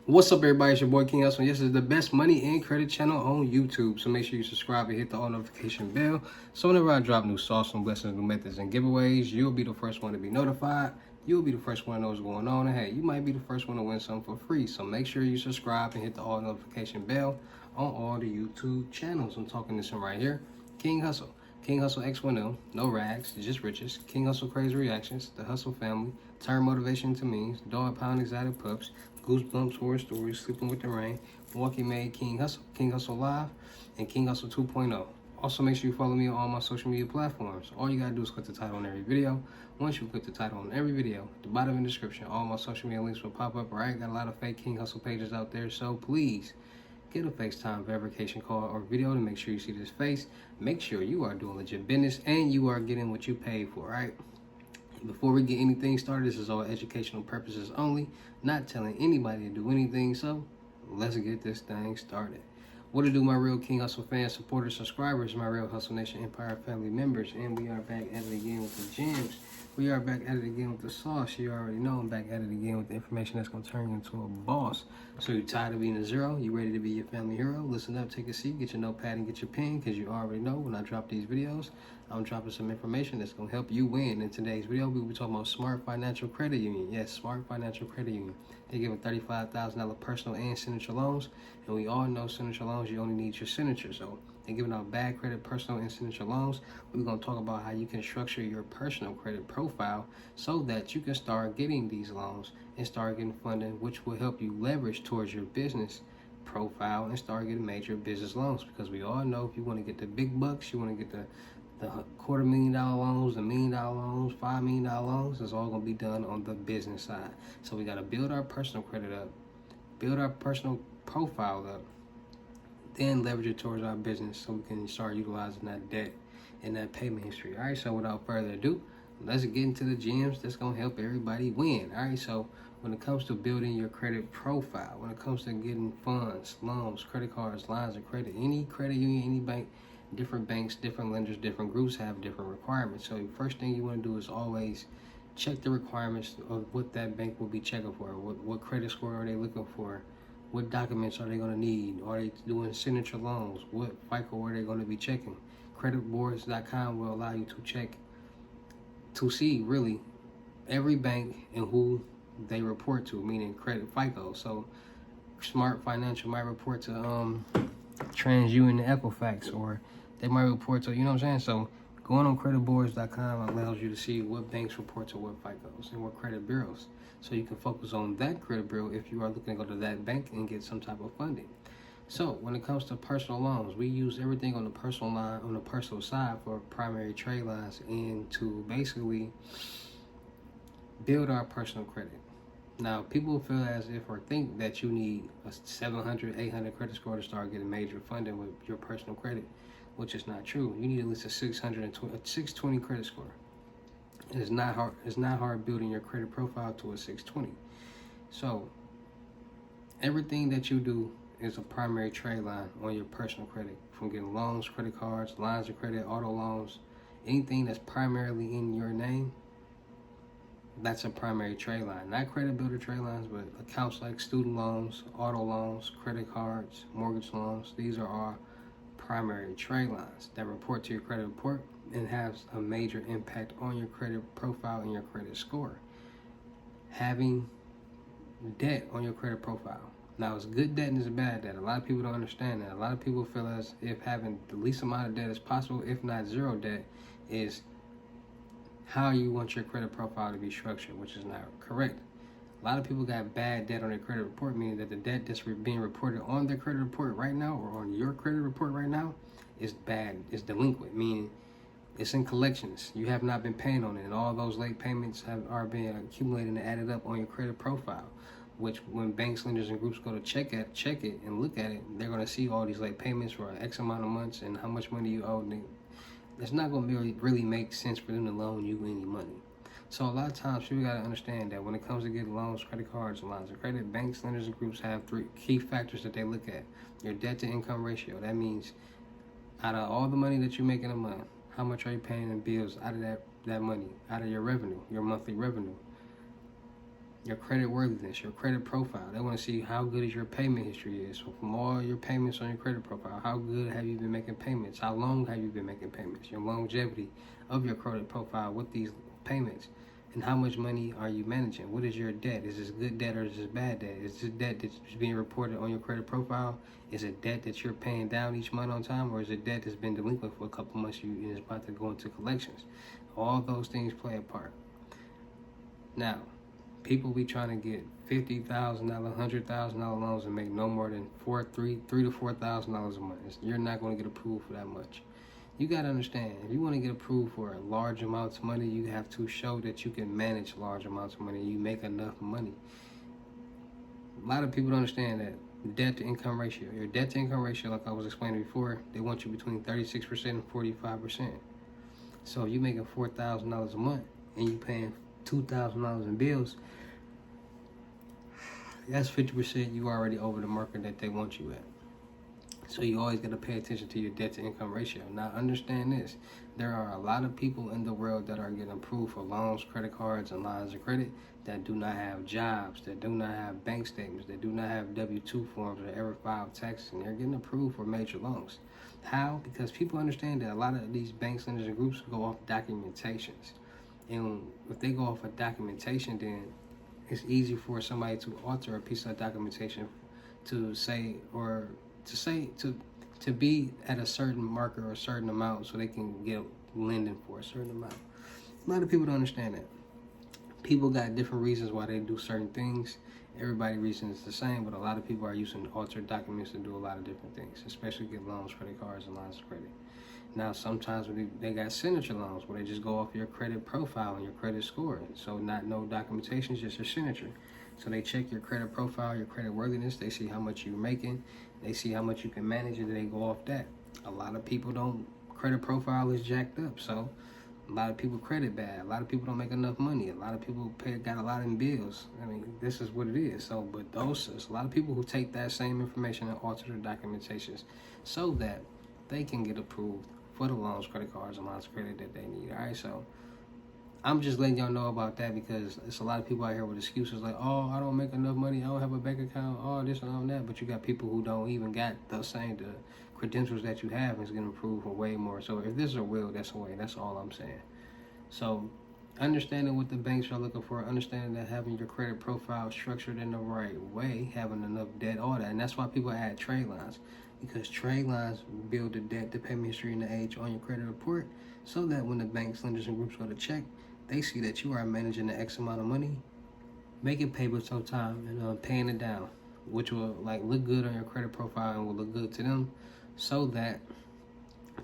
What's up, everybody? It's your boy King Hustle. This is the best money and credit channel on YouTube. So make sure you subscribe and hit the all notification bell. So whenever I drop new sauce, new blessings, new methods, and giveaways, you'll be the first one to be notified. You'll be the first one to know what's going on. And hey, you might be the first one to win something for free. So make sure you subscribe and hit the all notification bell on all the YouTube channels. I'm talking this one right here, King Hustle. King Hustle X10, no rags, just riches. King Hustle Crazy Reactions, The Hustle Family, Turn Motivation to Means, Dog Pound Exotic Pups, Goosebumps Horror Stories, Sleeping with the Rain, Walking Made King Hustle Live, and King Hustle 2.0. Also, make sure you follow me on all my social media platforms. All you gotta do is click the title on every video. Once you click the title on every video, at the bottom of the description, all my social media links will pop up. Alright, got a lot of fake King Hustle pages out there, so please get a FaceTime verification call or video to make sure you see this face. Make sure you are doing legit business and you are getting what you paid for, right? Before we get anything started, this is all educational purposes only, not telling anybody to do anything, so let's get this thing started. What to do, my real King Hustle fans, supporters, subscribers, my real Hustle Nation Empire family members, and we are back at it again with the gems. We are back at it again with the sauce. You already know I'm back at it again with the information that's going to turn you into a boss. So you're tired of being a zero? You ready to be your family hero? Listen up, take a seat, get your notepad and get your pen, because you already know when I drop these videos, I'm dropping some information that's going to help you win. In today's video, we'll be talking about Smart Financial Credit Union. Yes, Smart Financial Credit Union. They're giving $35,000 personal and signature loans. And we all know signature loans, you only need your signature. So they're giving out bad credit, personal, and signature loans. We're going to talk about how you can structure your personal credit profile so that you can start getting these loans and start getting funding, which will help you leverage towards your business profile and start getting major business loans. Because we all know if you want to get the big bucks, you want to get the $250,000 loans, the $1 million loans, $5 million loans, it's all going to be done on the business side. So we got to build our personal credit up, build our personal profile up, then leverage it towards our business so we can start utilizing that debt and that payment history. All right, so without further ado, let's get into the gems that's going to help everybody win. All right, so when it comes to building your credit profile, when it comes to getting funds, loans, credit cards, lines of credit, any credit union, any bank, different banks, different lenders, different groups have different requirements. So the first thing you want to do is always check the requirements of what that bank will be checking for. What credit score are they looking for? What documents are they going to need? Are they doing signature loans? What FICO are they going to be checking? Creditboards.com will allow you to check to see really every bank and who they report to, meaning credit FICO. So Smart Financial might report to TransU and Equifax, or they might report to, you know what I'm saying? So going on creditboards.com allows you to see what banks report to what FICOs and what credit bureaus. So you can focus on that credit bureau if you are looking to go to that bank and get some type of funding. So when it comes to personal loans, we use everything on the personal line, on the personal side for primary trade lines and to basically build our personal credit. Now, people feel as if or think that you need a 700, 800 credit score to start getting major funding with your personal credit, which is not true. You need at least a 620 credit score. It's not hard. It's not hard building your credit profile to a 620. So everything that you do is a primary trade line on your personal credit, from getting loans, credit cards, lines of credit, auto loans, anything that's primarily in your name. That's a primary trade line. Not credit builder trade lines, but accounts like student loans, auto loans, credit cards, mortgage loans. These are our primary trade lines that report to your credit report and has a major impact on your credit profile and your credit score. Having debt on your credit profile. Now, it's good debt and it's bad debt. A lot of people don't understand that. A lot of people feel as if having the least amount of debt as possible, if not zero debt, is how you want your credit profile to be structured, which is not correct. A lot of people got bad debt on their credit report, meaning that the debt that's being reported on their credit report right now or on your credit report right now is bad, is delinquent, meaning it's in collections. You have not been paying on it, and all those late payments are being accumulated and added up on your credit profile, which when banks, lenders, and groups go to check it and look at it, they're going to see all these late payments for X amount of months and how much money you owe. It's not going to really make sense for them to loan you any money. So a lot of times people got to understand that when it comes to getting loans, credit cards, and lines of credit, banks, lenders, and groups have three key factors that they look at. Your debt to income ratio. That means out of all the money that you make in a month, how much are you paying in bills out of that money, out of your revenue, your monthly revenue? your credit worthiness, your credit profile. They want to see how good is your payment history is. So from all your payments on your credit profile, how good have you been making payments? How long have you been making payments? Your longevity of your credit profile with these payments. And how much money are you managing? What is your debt? Is this good debt or is this bad debt? Is this debt that's being reported on your credit profile? Is it debt that you're paying down each month on time, or is it debt that's been delinquent for a couple months and is about to go into collections? All those things play a part. Now, people be trying to get $50,000, $100,000 loans and make no more than $3,000 to $4,000 a month. You're not going to get approved for that much. You got to understand, if you want to get approved for large amounts of money, you have to show that you can manage large amounts of money. You make enough money. A lot of people don't understand that debt to income ratio. Your debt to income ratio, like I was explaining before, they want you between 36% and 45%. So if you're making $4,000 a month and you paying $2,000 in bills, that's 50%. You already over the marker that they want you at. So you always got to pay attention to your debt to income ratio. Now understand this, there are a lot of people in the world that are getting approved for loans, credit cards, and lines of credit that do not have jobs, that do not have bank statements, that do not have W-2 forms or ever filed taxes, and they're getting approved for major loans. How? Because people understand that a lot of these banks, lenders, and groups go off documentations. And if they go off of documentation, then it's easy for somebody to alter a piece of documentation to say, or to be at a certain marker or a certain amount so they can get lending for a certain amount. A lot of people don't understand that. People got different reasons why they do certain things. Everybody's reason is the same, but a lot of people are using altered documents to do a lot of different things, especially get loans, credit cards, and lines of credit. Now, sometimes they got signature loans where they just go off your credit profile and your credit score. So no documentation, just your signature. So they check your credit profile, your credit worthiness. They see how much you're making. They see how much you can manage, and they go off that. A lot of people credit profile is jacked up. So a lot of people credit bad. A lot of people don't make enough money. A lot of people got a lot in bills. I mean, this is what it is. So, but there's a lot of people who take that same information and alter their documentations so that they can get approved for the loans, credit cards, and lines of credit that they need. All right, so I'm just letting y'all know about that because there's a lot of people out here with excuses like, oh, I don't make enough money, I don't have a bank account, oh, this and all that. But you got people who don't even got the credentials that you have, and it's going to improve for way more. So if there's a will, that's a way. That's all I'm saying. So understanding what the banks are looking for, understanding that having your credit profile structured in the right way, having enough debt, all that. And that's why people add trade lines, because trade lines build the debt, the payment history, and the age on your credit report, so that when the banks, lenders, and groups go to check, they see that you are managing the X amount of money, making payments on time, and paying it down, which will look good on your credit profile and will look good to them, so that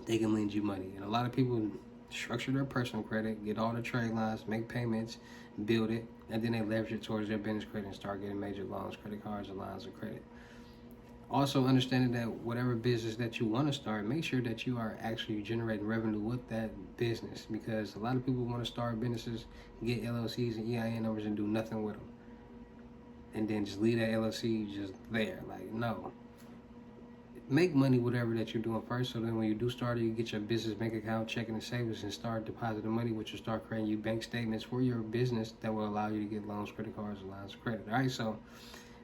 they can lend you money. And a lot of people structure their personal credit, get all the trade lines, make payments, build it, and then they leverage it towards their business credit and start getting major loans, credit cards, and lines of credit. Also understanding that whatever business that you want to start, make sure that you are actually generating revenue with that business, because a lot of people want to start businesses, get LLCs and EIN numbers and do nothing with them, and then just leave that LLC just there. Like, no. Make money whatever that you're doing first, so then when you do start it, you get your business bank account, checking and savings, and start depositing money, which will start creating you bank statements for your business that will allow you to get loans, credit cards, and lines of credit. All right, so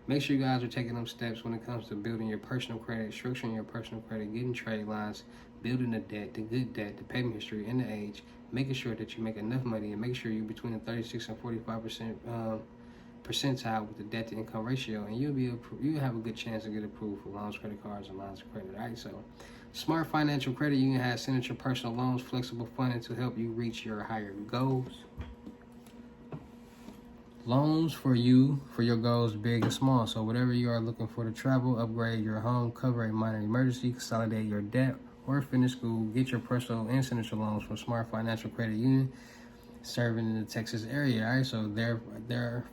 make sure you guys are taking them steps when it comes to building your personal credit, structuring your personal credit, getting trade lines, building the debt, the good debt, the payment history, and the age, making sure that you make enough money, and make sure you're between the 36 and 45% percentile with the debt to income ratio, and you'll have a good chance to get approved for loans, credit cards, and lines of credit. All right, so Smart Financial Credit Union has signature personal loans, flexible funding to help you reach your higher goals. Loans for you, for your goals, big and small. So whatever you are looking for to travel, upgrade your home, cover a minor emergency, consolidate your debt, or finish school, get your personal and signature loans from Smart Financial Credit Union, serving in the Texas area. All right, so their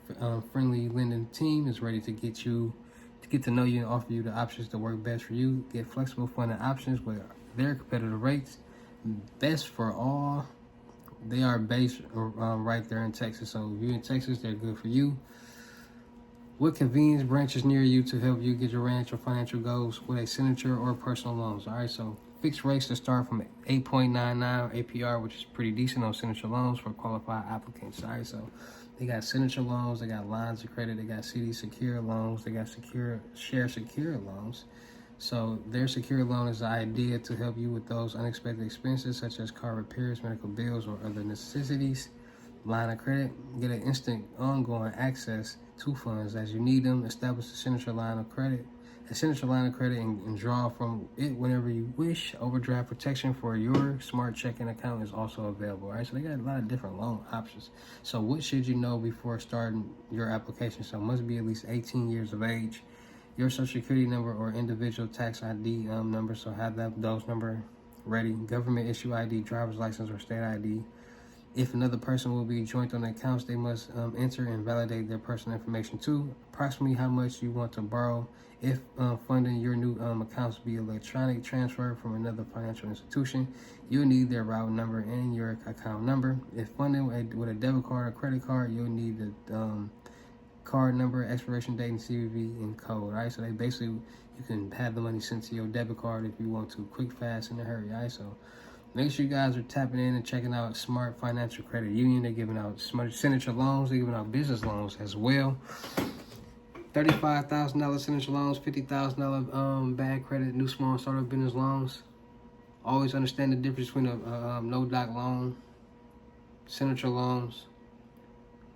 friendly lending team is ready to get to know you and offer you the options to work best for you. Get flexible funding options with their competitive rates, best for all. They are based right there in Texas. So if you're in Texas, they're good for you. With convenience branches near you to help you get your financial goals with a signature or personal loans. All right, so fixed rates to start from 8.99 APR, which is pretty decent on signature loans for qualified applicants. All right, so They got signature loans, they got lines of credit, they got CD secure loans, they got share secure loans. So their secure loan is the idea to help you with those unexpected expenses such as car repairs, medical bills, or other necessities. Line of credit, get an instant ongoing access to funds as you need them. Establish a signature line of credit. And draw from it whenever you wish. Overdraft protection for your smart checking account is also available. All right, so they got a lot of different loan options. So what should you know before starting your application? So must be at least 18 years of age. Your social security number or individual tax ID number. So have those number ready. Government issue ID, driver's license, or state ID. If another person will be joint on the accounts, they must enter and validate their personal information too. Approximately how much you want to borrow. If funding your new accounts be electronic transfer from another financial institution, you'll need their route number and your account number. If funding with a debit card or credit card, you'll need the card number, expiration date, and CVV and code. All right, so they basically, you can have the money sent to your debit card if you want to, quick, fast, in a hurry. All right, so make sure you guys are tapping in and checking out Smart Financial Credit Union. They're giving out smart signature loans. They're giving out business loans as well. $35,000 signature loans, $50,000 bad credit, new small startup business loans. Always understand the difference between a no-doc loan, signature loans,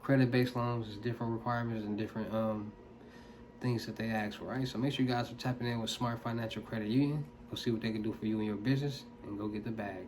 credit-based loans. There's different requirements and different things that they ask for, right? So make sure you guys are tapping in with Smart Financial Credit Union. Go see what they can do for you and your business and go get the bag.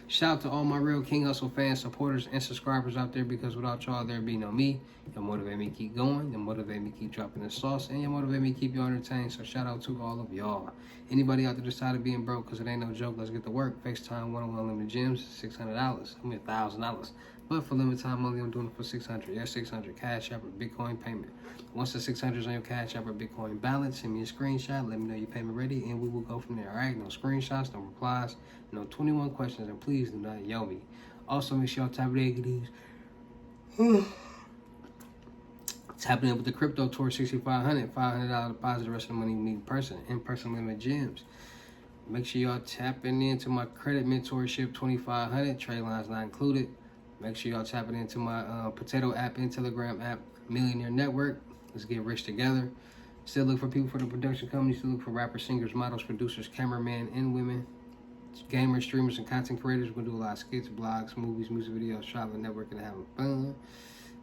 Shout out to all my real King Hustle fans, supporters, and subscribers out there, because without y'all, there'd be no me. Y'all motivate me to keep going. Y'all motivate me to keep dropping the sauce. And y'all motivate me to keep you entertained. So shout out to all of y'all. Anybody out there that's tired of being broke, because it ain't no joke, let's get to work. FaceTime one-on-one limited gyms, $600. I mean $1,000. But for limited time only, I'm doing it for $600. Yeah, $600 Cash App or Bitcoin payment. Once the $600 is on your Cash App or Bitcoin balance, send me a screenshot. Let me know your payment ready, and we will go from there. All right, no screenshots, no replies, no 21 questions, and please do not yell me. Also, make sure y'all tap in tapping in with the crypto tour 6500, $500 deposit. The rest of the money you need in person limited gyms. Make sure y'all tapping into my credit mentorship 2500, trade lines not included. Make sure y'all tapping into my Potato app and Telegram app, Millionaire Network. Let's get rich together. Still look for people for the production company. Still look for rappers, singers, models, producers, cameramen, and women. Gamers, streamers, and content creators. We're going to do a lot of skits, blogs, movies, music videos, traveling, networking, and having fun.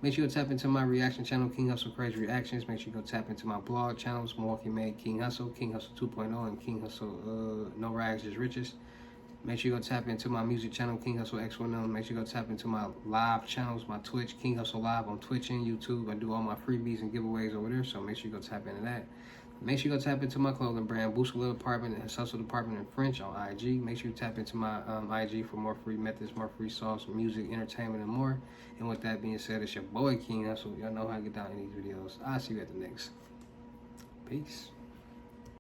Make sure you tap into my reaction channel, King Hustle Crazy Reactions. Make sure you go tap into my blog channels, Milwaukee Made King Hustle 2.0, and King Hustle No Rags Just Riches. Make sure you go tap into my music channel, King Hustle X10. Make sure you go tap into my live channels, my Twitch, King Hustle Live on Twitch and YouTube. I do all my freebies and giveaways over there, so make sure you go tap into that. Make sure you go tap into my clothing brand, Boost a Little Department and Hustle Department in French on IG. Make sure you tap into my IG for more free methods, more free sauce, music, entertainment, and more. And with that being said, it's your boy King Hustle. Y'all know how to get down in these videos. I'll see you at the next. Peace.